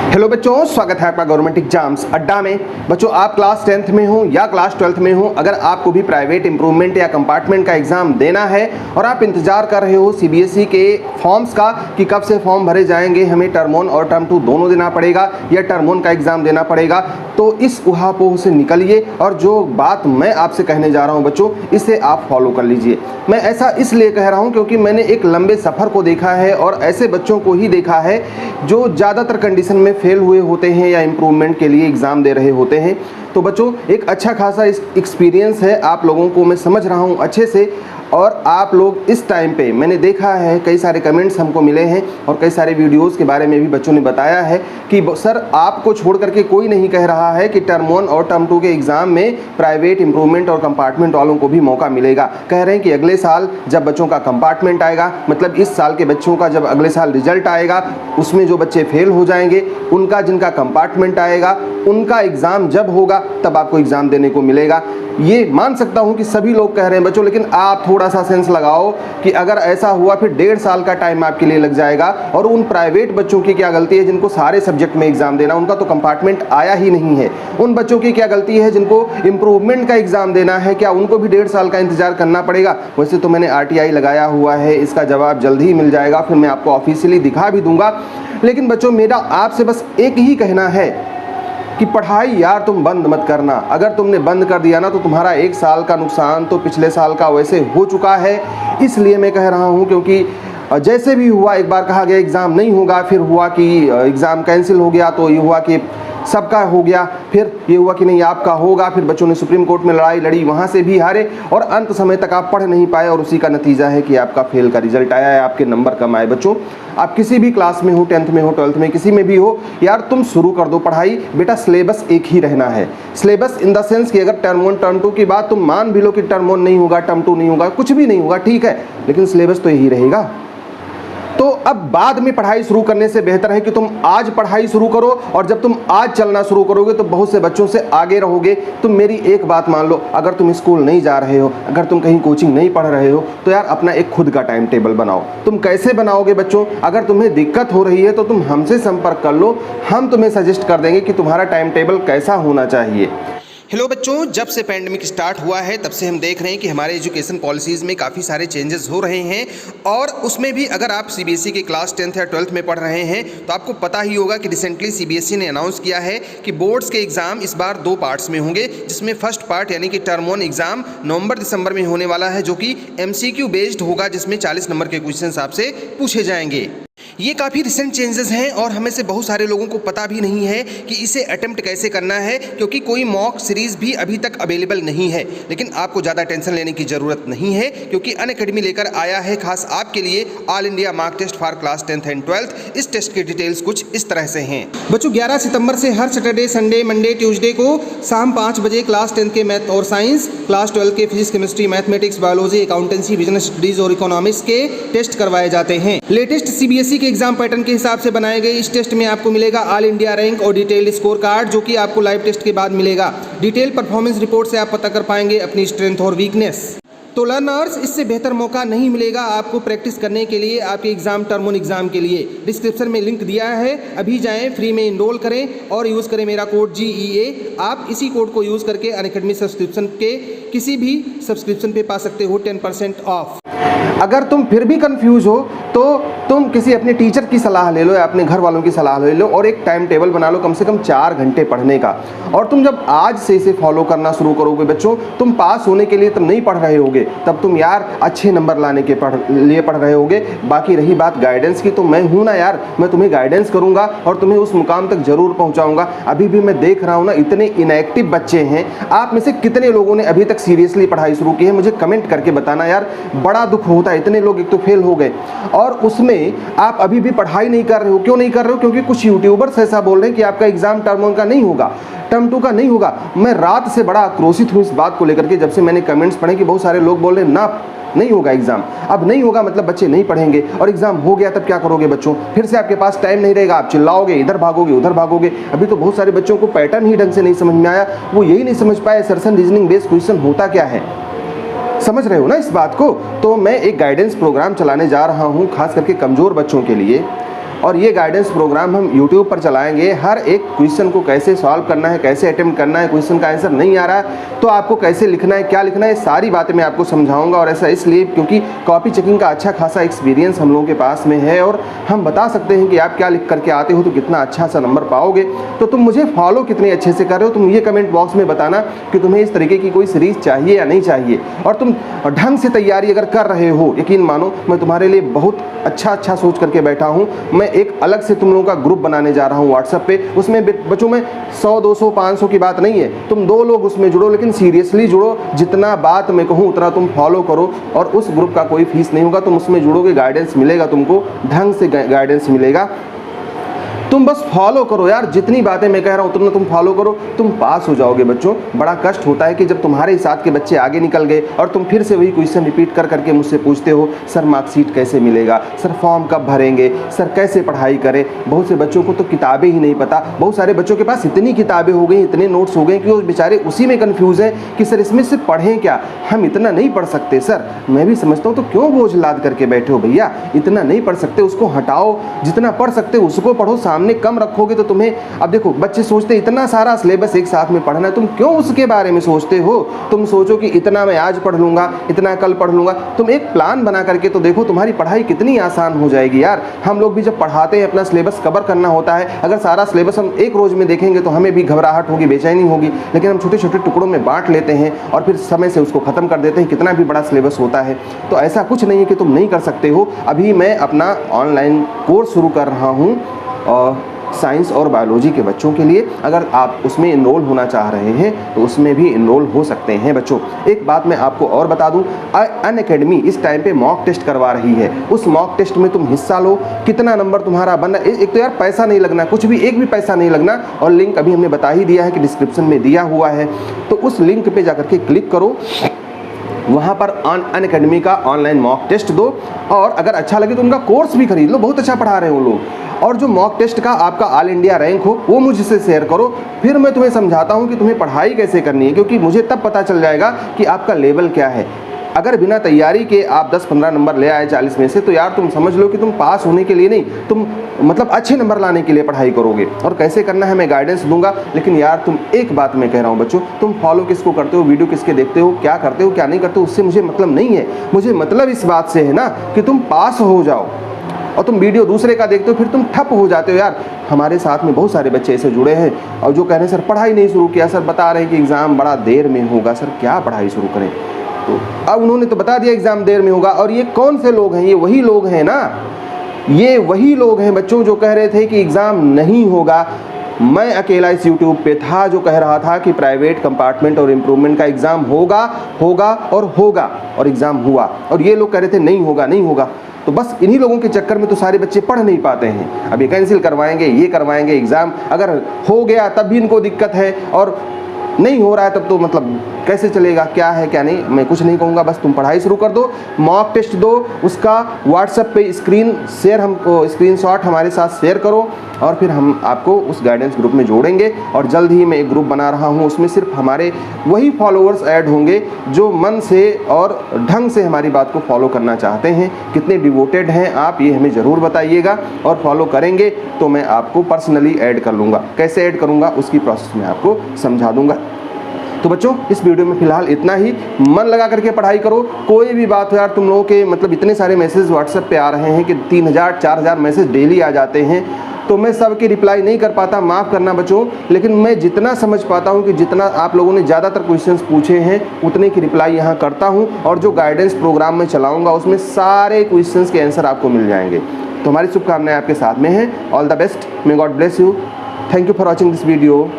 Hello बच्चों, स्वागत है आपका गवर्नमेंट एग्जाम्स अड्डा में। बच्चों, आप क्लास 10th में हो या क्लास 12th में हो, अगर आपको भी प्राइवेट इंप्रूवमेंट या कंपार्टमेंट का एग्जाम देना है और आप इंतजार कर रहे हो सीबीएसई के फॉर्म्स का कि कब से फॉर्म भरे जाएंगे, हमें टर्म 1 और टर्म 2 दोनों देना पड़ेगा या टर्म 1 का एग्जाम देना पड़ेगा, तो इस उहापोह से निकलिए और जो बात मैं आपसे कहने जा रहा हूँ बच्चों, इसे आप फॉलो कर लीजिए। मैं ऐसा इसलिए कह रहा हूँ क्योंकि मैंने एक लंबे सफ़र को देखा है और ऐसे बच्चों को ही देखा है जो ज़्यादातर कंडीशन में फेल हुए होते हैं या इम्प्रूवमेंट के लिए एग्ज़ाम दे रहे होते हैं। तो बच्चों, एक अच्छा खासा एक्सपीरियंस है, आप लोगों को मैं समझ रहा हूँ अच्छे से। और आप लोग इस टाइम पे, मैंने देखा है कई सारे कमेंट्स हमको मिले हैं और कई सारे वीडियोस के बारे में भी बच्चों ने बताया है कि सर आपको छोड़ करके कोई नहीं कह रहा है कि टर्म 1 और टर्म 2 के एग्ज़ाम में प्राइवेट इंप्रूवमेंट और कंपार्टमेंट वालों को भी मौका मिलेगा। कह रहे हैं कि अगले साल जब बच्चों का कंपार्टमेंट आएगा, मतलब इस साल के बच्चों का जब अगले साल रिजल्ट आएगा, उसमें जो बच्चे फेल हो जाएंगे उनका, जिनका कंपार्टमेंट आएगा, उनका एग्ज़ाम जब होगा तब आपको एग्ज़ाम देने को मिलेगा। ये मान सकता हूं कि सभी लोग कह रहे हैं बच्चों, लेकिन आप थोड़ा सा सेंस लगाओ कि अगर ऐसा हुआ फिर 1.5 साल का टाइम आपके लिए लग जाएगा। और उन प्राइवेट बच्चों की क्या गलती है जिनको सारे सब्जेक्ट में एग्जाम देना, उनका तो कंपार्टमेंट आया ही नहीं है। उन बच्चों की क्या गलती है जिनको इंप्रूवमेंट का एग्जाम देना है, क्या उनको भी 1.5 साल का इंतजार करना पड़ेगा? वैसे तो मैंने RTI लगाया हुआ है, इसका जवाब जल्द ही मिल जाएगा, फिर मैं आपको ऑफिशियली दिखा भी दूंगा। लेकिन बच्चों, मेरा आपसे बस एक ही कहना है कि पढ़ाई यार तुम बंद मत करना। अगर तुमने बंद कर दिया ना तो तुम्हारा 1 साल का नुकसान तो पिछले साल का वैसे हो चुका है। इसलिए मैं कह रहा हूँ क्योंकि जैसे भी हुआ, एक बार कहा गया एग्ज़ाम नहीं होगा, फिर हुआ कि एग्ज़ाम कैंसिल हो गया, तो ये हुआ कि सबका हो गया, फिर ये हुआ कि नहीं आपका होगा, फिर बच्चों ने सुप्रीम कोर्ट में लड़ाई लड़ी, वहाँ से भी हारे और अंत समय तक आप पढ़ नहीं पाए और उसी का नतीजा है कि आपका फेल का रिजल्ट आया है, आपके नंबर कम आए। बच्चों, आप किसी भी क्लास में हो, 10th में हो, 12th में, किसी में भी हो, यार तुम शुरू कर दो पढ़ाई। बेटा, सिलेबस एक ही रहना है। सिलेबस इन द सेंस कि अगर टर्म 1 टर्म 2 की बात तुम मान भी लो कि टर्म 1 नहीं होगा, टर्म 2 नहीं होगा, कुछ भी नहीं होगा, ठीक है, लेकिन सिलेबस तो यही रहेगा। तो अब बाद में पढ़ाई शुरू करने से बेहतर है कि तुम आज पढ़ाई शुरू करो, और जब तुम आज चलना शुरू करोगे तो बहुत से बच्चों से आगे रहोगे। तुम मेरी एक बात मान लो, अगर तुम स्कूल नहीं जा रहे हो, अगर तुम कहीं कोचिंग नहीं पढ़ रहे हो, तो यार अपना एक खुद का टाइम टेबल बनाओ। तुम कैसे बनाओगे बच्चों? अगर तुम्हें दिक्कत हो रही है तो तुम हमसे संपर्क कर लो, हम तुम्हें सजेस्ट कर देंगे कि तुम्हारा टाइम टेबल कैसा होना चाहिए। हेलो बच्चों, जब से पैंडेमिक स्टार्ट हुआ है तब से हम देख रहे हैं कि हमारे एजुकेशन पॉलिसीज़ में काफ़ी सारे चेंजेस हो रहे हैं। और उसमें भी अगर आप सीबीएसई के क्लास 10th या 12th में पढ़ रहे हैं तो आपको पता ही होगा कि रिसेंटली सीबीएसई ने अनाउंस किया है कि बोर्ड्स के एग्ज़ाम इस बार 2 पार्ट्स में होंगे, जिसमें फर्स्ट पार्ट यानी कि टर्म 1 एग्ज़ाम नवंबर-दिसंबर में होने वाला है, जो कि MCQ बेस्ड होगा, जिसमें 40 नंबर के क्वेश्चन आपसे पूछे जाएंगे। ये काफ़ी रिसेंट चेंजेस हैं और हमें से बहुत सारे लोगों को पता भी नहीं है कि इसे अटेम्प्ट कैसे करना है, क्योंकि कोई मॉक सीरीज़ भी अभी तक अवेलेबल नहीं है। लेकिन आपको ज़्यादा टेंशन लेने की ज़रूरत नहीं है, क्योंकि अनअकैडमी लेकर आया है खास आपके लिए all India mark test for class 10th and 12th। इस टेस्ट की डिटेल्स कुछ इस तरह से हैं बच्चों। 11 सितंबर से हर सैटरडे, संडे, मंडे, ट्यूसडे को शाम 5 बजे क्लास 10th के मैथ और साइंस, क्लास 12 के physics, chemistry, mathematics, biology, accountancy, business studies और इकोनॉमिक्स के टेस्ट करवाए जाते हैं। लेटेस्ट सीबीएसई के एग्जाम पैटर्न के हिसाब से बनाए गए इस टेस्ट में आपको मिलेगा ऑल इंडिया रैंक और डिटेल्ड स्कोर कार्ड, जो कि आपको लाइव टेस्ट के बाद मिलेगा। डिटेल परफॉर्मेंस रिपोर्ट से आप पता कर पाएंगे अपनी स्ट्रेंथ और वीकनेस। तो लर्नर्स, इससे बेहतर मौका नहीं मिलेगा आपको प्रैक्टिस करने के लिए आपके एग्जाम, टर्म 1 एग्जाम के लिए। डिस्क्रिप्शन में लिंक दिया है, अभी जाएं, फ्री में इनरोल करें और यूज़ करें मेरा कोड GEA। आप इसी कोड को यूज़ करके अनअकैडमी सब्सक्रिप्शन के किसी भी सब्सक्रिप्शन पे पा सकते हो 10% ऑफ। अगर तुम फिर भी कंफ्यूज हो तो तुम किसी अपने टीचर की सलाह ले लो या अपने घर वालों की सलाह ले लो और एक टाइम टेबल बना लो कम से कम 4 घंटे पढ़ने का। और तुम जब आज से इसे फॉलो करना शुरू करोगे बच्चों, तुम पास होने के लिए तुम नहीं पढ़ रहे होगे, तब तुम यार अच्छे नंबर लाने के लिए पढ़ रहे होगे। बाकी रही बात गाइडेंस की, तो मैं हूँ ना यार, मैं तुम्हें गाइडेंस करूँगा और तुम्हें उस मुकाम तक जरूर पहुँचाऊँगा। अभी भी मैं देख रहा हूँ ना, इतने इनएक्टिव बच्चे हैं। आप में से कितने लोगों ने अभी तक सीरियसली पढ़ाई शुरू की है, मुझे कमेंट करके बताना यार। बड़ा दुख होता है, इतने लोग एक तो फेल हो गए और उसमें आप अभी भी पढ़ाई नहीं कर रहे हो। क्यों नहीं कर रहे हो? क्योंकि कुछ यूट्यूबर्स ऐसा बोल रहे हैं कि आपका एग्जाम टर्म 1 का नहीं होगा, टर्म 2 का नहीं होगा। मैं रात से बड़ा आक्रोशित हूँ इस बात को लेकर के, जब से मैंने कमेंट्स पढ़े कि बहुत सारे लोग बोल रहे हैं ना नहीं होगा एग्जाम। अब नहीं होगा मतलब बच्चे नहीं पढ़ेंगे, और एग्जाम हो गया तब क्या करोगे बच्चों? फिर से आपके पास टाइम नहीं रहेगा, आप चिल्लाओगे, इधर भागोगे, उधर भागोगे। अभी तो बहुत सारे बच्चों को पैटर्न ही ढंग से नहीं समझ में आया, वो यही नहीं समझ पाए असर्शन रीजनिंग बेस्ड क्वेश्चन होता क्या है। समझ रहे हो ना इस बात को? तो मैं एक गाइडेंस प्रोग्राम चलाने जा रहा हूँ खास करके कमज़ोर बच्चों के लिए। और ये गाइडेंस प्रोग्राम हम यूट्यूब पर चलाएंगे। हर एक क्वेश्चन को कैसे सॉल्व करना है, कैसे अटेम्प्ट करना है, क्वेश्चन का आंसर नहीं आ रहा है तो आपको कैसे लिखना है, क्या लिखना है, सारी बातें मैं आपको समझाऊंगा। और ऐसा इसलिए क्योंकि कॉपी चेकिंग का अच्छा खासा एक्सपीरियंस हम लोगों के पास में है और हम बता सकते हैं कि आप क्या लिख करके आते हो तो कितना अच्छा सा नंबर पाओगे। तो तुम मुझे फॉलो कितने अच्छे से कर रहे हो, तुम ये कमेंट बॉक्स में बताना कि तुम्हें इस तरीके की कोई सीरीज चाहिए या नहीं चाहिए। और तुम ढंग से तैयारी अगर कर रहे हो, यकीन मानो मैं तुम्हारे लिए बहुत अच्छा सोच करके बैठा हूँ। मैं एक अलग से तुम लोगों का ग्रुप बनाने जा रहा हूँ व्हाट्सएप पे। उसमें बच्चों में 100 200 500 की बात नहीं है, तुम 2 लोग उसमें जुड़ो, लेकिन सीरियसली जुड़ो। जितना बात मैं कहूँ उतना तुम फॉलो करो और उस ग्रुप का कोई फीस नहीं होगा। तुम उसमें जुड़ोगे, गाइडेंस मिलेगा, तुमको ढंग से गाइडेंस मिलेगा। तुम बस फॉलो करो यार, जितनी बातें मैं कह रहा हूँ उतना तुम फॉलो करो, तुम पास हो जाओगे। बच्चों बड़ा कष्ट होता है कि जब तुम्हारे साथ के बच्चे आगे निकल गए और तुम फिर से वही क्वेश्चन रिपीट कर करके मुझसे पूछते हो, सर मार्कशीट कैसे मिलेगा, सर फॉर्म कब भरेंगे, सर कैसे पढ़ाई करें। बहुत से बच्चों को तो किताबें ही नहीं पता। बहुत सारे बच्चों के पास इतनी किताबें हो गई, इतने नोट्स हो गए कि वो बेचारे उसी में कन्फ्यूज़ हैं कि सर इसमें से पढ़ें क्या, हम इतना नहीं पढ़ सकते। सर मैं भी समझता हूँ, तो क्यों बोझ लाद करके बैठे हो भैया, इतना नहीं पढ़ सकते उसको हटाओ, जितना पढ़ सकते उसको पढ़ो, सामने कम रखोगे तो तुम्हें। अब देखो बच्चे सोचते इतना सारा सिलेबस एक साथ में पढ़ना है, तुम क्यों उसके बारे में सोचते हो। तुम सोचो कि इतना मैं आज पढ़ लूँगा, इतना कल पढ़ लूँगा। तुम एक प्लान बना करके तो देखो, तुम्हारी पढ़ाई कितनी आसान हो जाएगी यार। हम लोग भी जब पढ़ाते हैं अपना सिलेबस कवर करना होता है, अगर सारा सिलेबस हम एक रोज़ में देखेंगे तो हमें भी घबराहट होगी, बेचैनी होगी। लेकिन हम छोटे छोटे टुकड़ों में बांट लेते हैं और फिर समय से उसको ख़त्म कर देते हैं, कितना भी बड़ा सिलेबस होता है। तो ऐसा कुछ नहीं है कि तुम नहीं कर सकते हो। अभी मैं अपना ऑनलाइन कोर्स शुरू कर रहा हूँ और साइंस और बायोलॉजी के बच्चों के लिए, अगर आप उसमें इनरोल होना चाह रहे हैं तो उसमें भी इनरोल हो सकते हैं। बच्चों एक बात मैं आपको और बता दूं, अनअकैडमी इस टाइम पे मॉक टेस्ट करवा रही है। उस मॉक टेस्ट में तुम हिस्सा लो, कितना नंबर तुम्हारा बनना। एक तो यार पैसा नहीं लगना, कुछ भी, एक भी पैसा नहीं लगना। और लिंक अभी हमने बता ही दिया है कि डिस्क्रिप्शन में दिया हुआ है, तो उस लिंक पे जाकर के क्लिक करो, वहाँ पर अनअकैडमी का ऑनलाइन मॉक टेस्ट दो और अगर अच्छा लगे तो उनका कोर्स भी खरीद लो, बहुत अच्छा पढ़ा रहे हैं वो लोग। और जो मॉक टेस्ट का आपका ऑल इंडिया रैंक हो वो मुझसे शेयर करो, फिर मैं तुम्हें समझाता हूँ कि तुम्हें पढ़ाई कैसे करनी है, क्योंकि मुझे तब पता चल जाएगा कि आपका लेवल क्या है। अगर बिना तैयारी के आप 10-15 नंबर ले आए 40 में से, तो यार तुम समझ लो कि तुम पास होने के लिए नहीं, तुम मतलब अच्छे नंबर लाने के लिए पढ़ाई करोगे। और कैसे करना है मैं गाइडेंस दूंगा। लेकिन यार तुम एक बात मैं कह रहा हूँ बच्चों, तुम फॉलो किसको करते हो, वीडियो किसके देखते हो, क्या करते हो क्या नहीं करते हो, उससे मुझे मतलब नहीं है। मुझे मतलब इस बात से है ना कि तुम पास हो जाओ। और तुम वीडियो दूसरे का देखते हो फिर तुम ठप हो जाते हो। यार हमारे साथ में बहुत सारे बच्चे ऐसे जुड़े हैं और जो कह रहे हैं सर पढ़ाई नहीं शुरू किया, सर बता रहे हैं कि एग्ज़ाम बड़ा देर में होगा, सर क्या पढ़ाई शुरू करें। तो अब उन्होंने तो बता दिया एग्ज़ाम देर में होगा। और ये कौन से लोग हैं, ये वही लोग हैं ना, ये वही लोग हैं बच्चों जो कह रहे थे कि एग्ज़ाम नहीं होगा। मैं अकेला इस यूट्यूब पे था जो कह रहा था कि प्राइवेट कंपार्टमेंट और इम्प्रूवमेंट का एग्ज़ाम होगा होगा और होगा, और एग्ज़ाम हुआ। और ये लोग कह रहे थे नहीं होगा नहीं होगा। तो बस इन्हीं लोगों के चक्कर में तो सारे बच्चे पढ़ नहीं पाते हैं। अब ये कैंसिल करवाएंगे, ये करवाएंगे, एग्ज़ाम अगर हो गया तब भी इनको दिक्कत है, और नहीं हो रहा है तब तो मतलब कैसे चलेगा, क्या है क्या नहीं। मैं कुछ नहीं कहूँगा, बस तुम पढ़ाई शुरू कर दो, मॉक टेस्ट दो, उसका व्हाट्सएप पे स्क्रीनशॉट हमारे साथ शेयर करो और फिर हम आपको उस गाइडेंस ग्रुप में जोड़ेंगे। और जल्द ही मैं एक ग्रुप बना रहा हूँ, उसमें सिर्फ हमारे वही फॉलोअर्स ऐड होंगे जो मन से और ढंग से हमारी बात को फॉलो करना चाहते हैं। कितने डिवोटेड हैं आप, ये हमें ज़रूर बताइएगा, और फॉलो करेंगे तो मैं आपको पर्सनली ऐड कर लूँगा। कैसे ऐड करूँगा उसकी प्रोसेस मैं आपको समझा दूँगा। तो बच्चों इस वीडियो में फिलहाल इतना ही। मन लगा करके पढ़ाई करो। कोई भी बात हो यार, तुम लोगों के मतलब इतने सारे मैसेज व्हाट्सएप पे आ रहे हैं कि 3000-4000 मैसेज डेली आ जाते हैं, तो मैं सबके रिप्लाई नहीं कर पाता, माफ़ करना बच्चों। लेकिन मैं जितना समझ पाता हूँ कि जितना आप लोगों ने ज़्यादातर क्वेश्चंस पूछे हैं उतने की रिप्लाई यहाँ करता हूँ। और जो गाइडेंस प्रोग्राम में चलाऊँगा उसमें सारे क्वेश्चंस के आंसर आपको मिल जाएंगे। तो हमारी शुभकामनाएं आपके साथ में हैं। All the best, may God bless you. Thank you for watching this video.